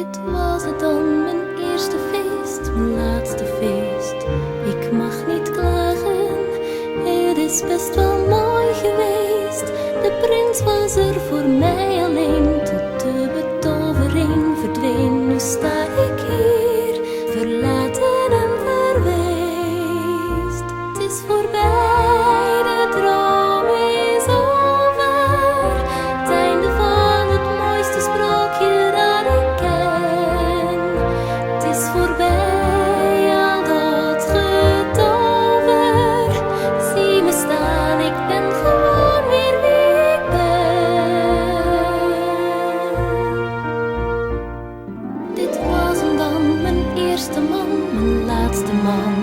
Dit was het dan, mijn eerste feest, mijn laatste feest. Ik mag niet klagen, het is best wel mooi geweest. De prins was er voor mij alleen, tot de betovering verdween. Nu sta ik hier, verlaten en verweest. Het is voorbij, de droom is over. Het einde van het mooiste sprookje dat ik ken. Het is voorbij, al dat getover. Zie me staan, ik ben gewoon weer wie ik ben. Dit was hem dan, mijn eerste man, mijn laatste man.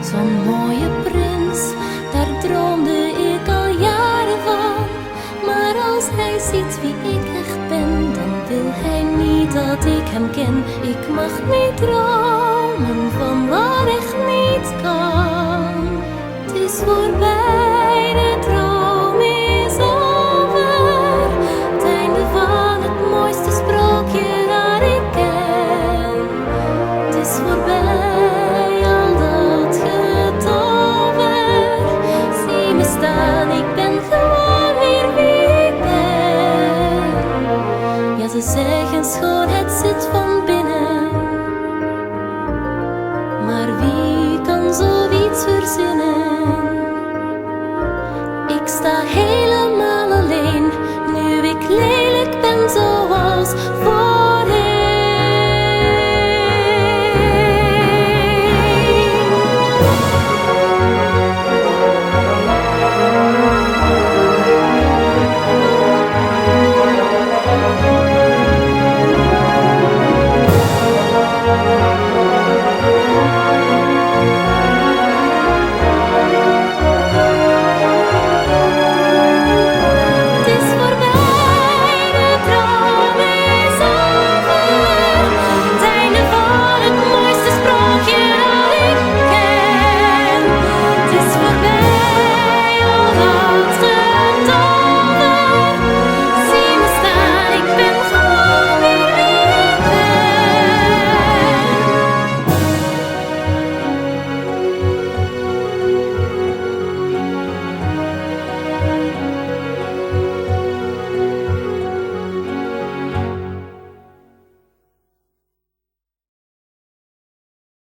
Zo'n mooie prins, daar droomde ik al jaren van. Maar als hij ziet wie ik echt ben, dan wil hij niet dat ik hem ken. Ik mag niet dromen van wat